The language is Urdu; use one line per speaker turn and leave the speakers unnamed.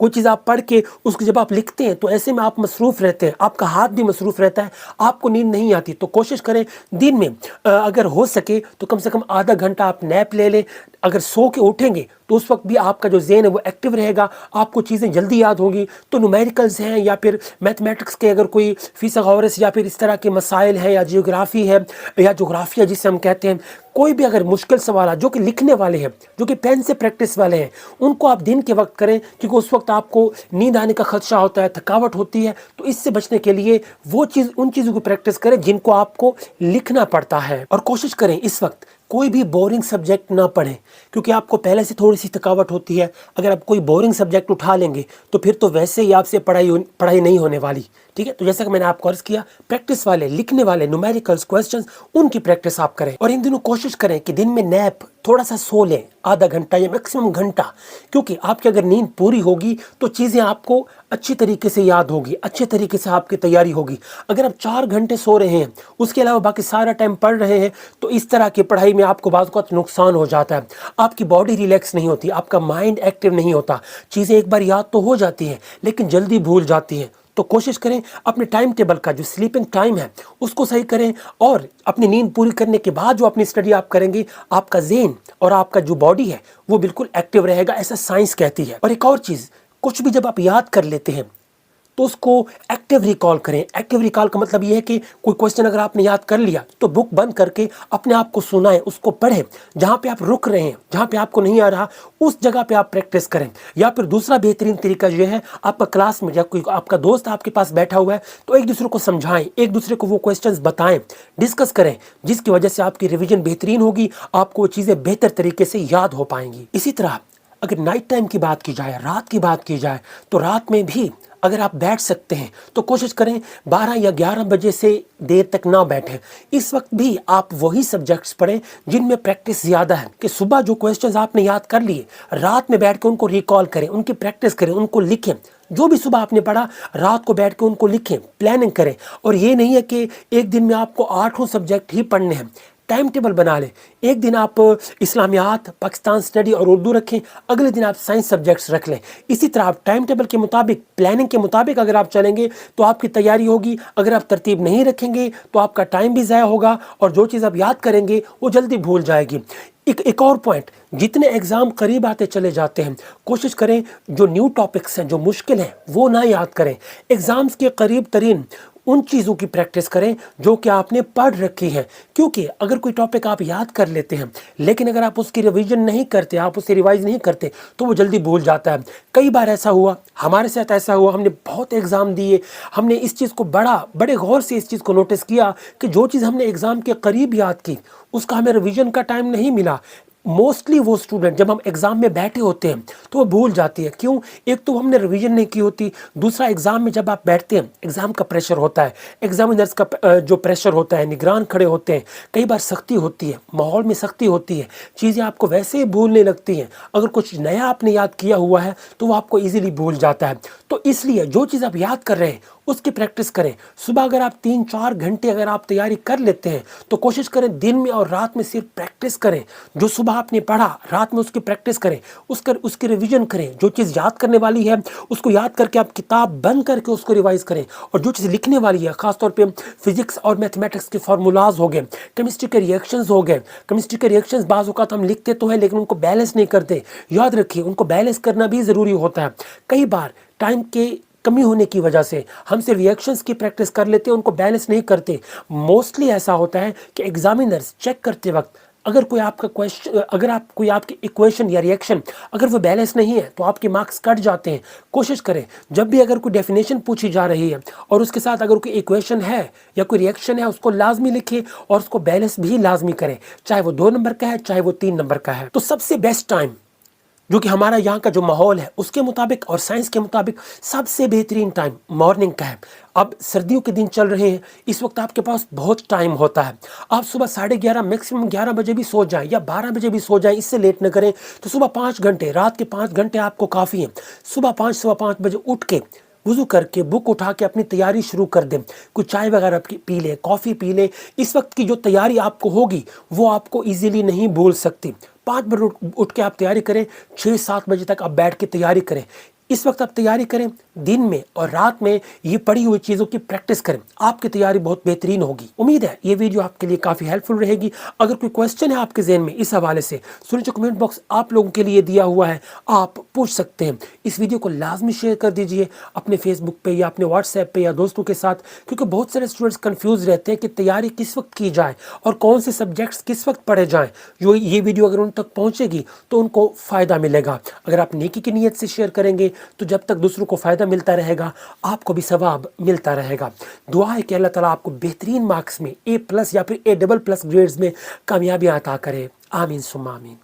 کوئی چیز آپ پڑھ کے اس کو جب آپ لکھتے ہیں تو ایسے میں آپ مصروف رہتے ہیں، آپ کا ہاتھ بھی مصروف رہتا ہے، آپ کو نیند نہیں آتی. تو کوشش کریں دن میں اگر ہو سکے تو کم سے کم آدھا گھنٹہ آپ نیپ لے لیں. اگر سو کے اٹھیں گے تو اس وقت بھی آپ کا جو ذہن ہے وہ ایکٹیو رہے گا، آپ کو چیزیں جلدی یاد ہوگی. تو نومیریکلز ہیں یا پھر میتھمیٹکس کے اگر کوئی فیثاغورس یا پھر اس طرح کے مسائل ہیں، یا جیوگرافی ہے یا جغرافیہ جسے ہم کہتے ہیں، کوئی بھی اگر مشکل سوالات جو کہ لکھنے والے ہیں، جو کہ پین سے پریکٹس والے ہیں، ان کو آپ دن کے وقت کریں، کیونکہ اس وقت آپ کو نیند آنے کا خدشہ ہوتا ہے، تھکاوٹ ہوتی ہے. تو اس سے بچنے کے لیے ان چیزوں کو پریکٹس کریں جن کو آپ کو لکھنا پڑتا ہے. اور کوشش کریں اس وقت کوئی بھی بورنگ سبجیکٹ نہ پڑھیں، کیونکہ آپ کو پہلے سے تھوڑی سی تھکاوٹ ہوتی ہے. اگر آپ کوئی بورنگ سبجیکٹ اٹھا لیں گے تو پھر تو ویسے ہی آپ سے پڑھائی نہیں ہونے والی. ٹھیک ہے، تو جیسا کہ میں نے آپ کو عرض کیا، پریکٹس والے، لکھنے والے، نومیریکلز، کوسچنز، ان کی پریکٹس آپ کریں. اور ان دنوں کوشش کریں کہ دن میں نیپ تھوڑا سا سو لیں، آدھا گھنٹہ یا میکسیمم گھنٹہ، کیونکہ آپ کی اگر نیند پوری ہوگی تو چیزیں آپ کو اچھی طریقے سے یاد ہوگی، اچھے طریقے سے آپ کی تیاری ہوگی. اگر آپ 4 گھنٹے سو رہے ہیں، اس کے علاوہ باقی سارا ٹائم پڑھ رہے ہیں، تو اس طرح کی پڑھائی میں آپ کو بعض اوقات نقصان ہو جاتا ہے. آپ کی باڈی ریلیکس نہیں ہوتی، آپ کا مائنڈ ایکٹیو نہیں ہوتا. چیزیں ایک بار یاد تو ہو جاتی ہیں لیکن جلدی بھول جاتی ہیں. تو کوشش کریں اپنے ٹائم ٹیبل کا جو سلیپنگ ٹائم ہے اس کو صحیح کریں، اور اپنی نیند پوری کرنے کے بعد جو اپنی اسٹڈی آپ کریں گے، آپ کا ذہن اور آپ کا جو باڈی ہے وہ بالکل ایکٹیو رہے گا، ایسا سائنس کہتی ہے. اور ایک اور چیز، کچھ بھی جب آپ یاد کر لیتے ہیں تو اس کو ایکٹیو ریکال کریں. ایکٹیو ریکال کا مطلب یہ ہے کہ کوئی کوشچن اگر آپ نے یاد کر لیا تو بک بند کر کے اپنے آپ کو سنائیں، اس کو پڑھیں. جہاں پہ آپ رک رہے ہیں، جہاں پہ آپ کو نہیں آ رہا، اس جگہ پہ آپ پریکٹس کریں. یا پھر دوسرا بہترین طریقہ یہ ہے، آپ کا کلاس میں یا کوئی آپ کا دوست آپ کے پاس بیٹھا ہوا ہے تو ایک دوسرے کو سمجھائیں، ایک دوسرے کو وہ کوشچنز بتائیں، ڈسکس کریں، جس کی وجہ سے آپ کی ریویژن بہترین ہوگی، آپ کو وہ چیزیں بہتر طریقے سے یاد ہو پائیں گی. اسی طرح اگر نائٹ ٹائم کی بات کی جائے، رات کی بات کی جائے، تو رات میں بھی اگر آپ بیٹھ سکتے ہیں تو کوشش کریں 12 یا 11 بجے سے دیر تک نہ بیٹھیں. اس وقت بھی آپ وہی سبجیکٹس پڑھیں جن میں پریکٹس زیادہ ہے، کہ صبح جو کوسچنز آپ نے یاد کر لیے، رات میں بیٹھ کے ان کو ریکال کریں، ان کی پریکٹس کریں، ان کو لکھیں. جو بھی صبح آپ نے پڑھا رات کو بیٹھ کے ان کو لکھیں، پلاننگ کریں. اور یہ نہیں ہے کہ ایک دن میں آپ کو 8 سبجیکٹ ہی پڑھنے ہیں. ٹائم ٹیبل بنا لیں. ایک دن آپ اسلامیات، پاکستان اسٹڈی اور اردو رکھیں، اگلے دن آپ سائنس سبجیکٹس رکھ لیں. اسی طرح آپ ٹائم ٹیبل کے مطابق، پلاننگ کے مطابق اگر آپ چلیں گے تو آپ کی تیاری ہوگی. اگر آپ ترتیب نہیں رکھیں گے تو آپ کا ٹائم بھی ضائع ہوگا، اور جو چیز آپ یاد کریں گے وہ جلدی بھول جائے گی. ایک اور پوائنٹ، جتنے ایگزام قریب آتے چلے جاتے ہیں کوشش کریں جو نیو ٹاپکس ہیں، جو مشکل ہیں، وہ نہ یاد کریں. ایگزامز کے قریب ترین ان چیزوں کی پریکٹس کریں جو کہ آپ نے پڑھ رکھی ہیں. کیونکہ اگر کوئی ٹاپک آپ یاد کر لیتے ہیں لیکن اگر آپ اس کی ریویژن نہیں کرتے، آپ اسے ریوائز نہیں کرتے، تو وہ جلدی بھول جاتا ہے. کئی بار ایسا ہوا، ہمارے ساتھ ایسا ہوا، ہم نے بہت ایگزام دیے، ہم نے اس چیز کو بڑے غور سے اس چیز کو نوٹس کیا کہ جو چیز ہم نے ایگزام کے قریب یاد کی اس کا ہمیں ریویژن کا ٹائم نہیں ملا. موسٹلی وہ اسٹوڈنٹ جب ہم ایگزام میں بیٹھے ہوتے ہیں تو وہ بھول جاتی ہے. کیوں؟ ایک تو ہم نے ریویژن نہیں کی ہوتی، دوسرا ایگزام میں جب آپ بیٹھتے ہیں ایگزام کا پریشر ہوتا ہے، ایگزامینرز کا جو پریشر ہوتا ہے، نگران کھڑے ہوتے ہیں، کئی بار سختی ہوتی ہے، ماحول میں سختی ہوتی ہے، چیزیں آپ کو ویسے ہی بھولنے لگتی ہیں. اگر کچھ نیا آپ نے یاد کیا ہوا ہے تو وہ آپ کو ایزیلی بھول جاتا ہے. تو اس لیے جو چیز آپ یاد کر رہے ہیں اس کی پریکٹس کریں. صبح اگر آپ 3-4 گھنٹے اگر آپ تیاری کر لیتے ہیں تو کوشش کریں دن میں اور رات میں صرف پریکٹس کریں. جو صبح آپ نے پڑھا رات میں اس کی پریکٹس کریں، اس کی ریویژن کریں. جو چیز یاد کرنے والی ہے اس کو یاد کر کے آپ کتاب بند کر کے اس کو ریوائز کریں. اور جو چیز لکھنے والی ہے، خاص طور پہ فزکس اور میتھمیٹکس کے فارمولاز ہو گئے، کیمسٹری کے ریئیکشنز ہو گئے. کیمسٹری کے ریئیکشنز بعض اوقات ہم لکھتے تو ہیں لیکن ان کو بیلنس نہیں کرتے. یاد رکھیے ان کو بیلنس کرنا بھی ضروری ہوتا ہے. کئی بار ٹائم کے کمی ہونے کی وجہ سے ہم سے ریئیکشنز کی پریکٹس کر لیتے ہیں، ان کو بیلنس نہیں کرتے. موسٹلی ایسا ہوتا ہے کہ ایگزامینرز چیک کرتے وقت اگر کوئی آپ کا کوئی آپ کی ایکویشن یا ریئیکشن اگر وہ بیلنس نہیں ہے تو آپ کے مارکس کٹ جاتے ہیں. کوشش کریں جب بھی اگر کوئی ڈیفینیشن پوچھی جا رہی ہے اور اس کے ساتھ اگر کوئی ایکویشن ہے یا کوئی ریئیکشن ہے، اس کو لازمی لکھیں اور اس کو بیلنس بھی لازمی کریں، چاہے وہ 2 نمبر کا ہے چاہے وہ 3 نمبر کا ہے. تو سب سے بیسٹ ٹائم جو کہ ہمارا یہاں کا جو ماحول ہے اس کے مطابق اور سائنس کے مطابق سب سے بہترین ٹائم مارننگ کا ہے. اب سردیوں کے دن چل رہے ہیں، اس وقت آپ کے پاس بہت ٹائم ہوتا ہے. آپ صبح 11:30 میکسیمم 11 بجے بھی سو جائیں یا 12 بجے بھی سو جائیں، اس سے لیٹ نہ کریں. تو صبح 5 گھنٹے، رات کے 5 گھنٹے آپ کو کافی ہیں. صبح 5 بجے اٹھ کے وضو کر کے بک اٹھا کے اپنی تیاری شروع کر دیں. کوئی چائے وغیرہ پی لیں، کافی پی لیں. اس وقت کی جو تیاری آپ کو ہوگی وہ آپ کو ایزیلی نہیں بھول سکتی. 5 بجے اٹھ کے آپ تیاری کریں، 6-7 بجے تک آپ بیٹھ کے تیاری کریں. اس وقت آپ تیاری کریں، دن میں اور رات میں یہ پڑھی ہوئی چیزوں کی پریکٹس کریں، آپ کی تیاری بہت بہترین ہوگی۔ امید ہے یہ ویڈیو آپ کے لیے کافی ہیلپ فل رہے گی۔ اگر کوئی کوشچن ہے آپ کے ذہن میں اس حوالے سے، سنیں جو کمنٹ باکس آپ لوگوں کے لیے دیا ہوا ہے، آپ پوچھ سکتے ہیں۔ اس ویڈیو کو لازمی شیئر کر دیجئے اپنے فیس بک پہ یا اپنے واٹس ایپ پہ یا دوستوں کے ساتھ، کیونکہ بہت سارے اسٹوڈنٹس کنفیوز رہتے ہیں کہ تیاری کس وقت کی جائے اور کون سے سبجیکٹس کس وقت پڑھے جائیں۔ جو یہ ویڈیو اگر ان تک پہنچے گی تو ان کو فائدہ ملے گا۔ اگر آپ نیکی کی نیت سے شیئر کریں گے تو جب تک دوسروں کو فائدہ ملتا رہے گا، آپ کو بھی ثواب ملتا رہے گا۔ دعا ہے کہ اللہ تعالیٰ آپ کو بہترین مارکس میں A+ یا پھر A++ گریڈز میں کامیابی عطا کرے۔ آمین ثم آمین۔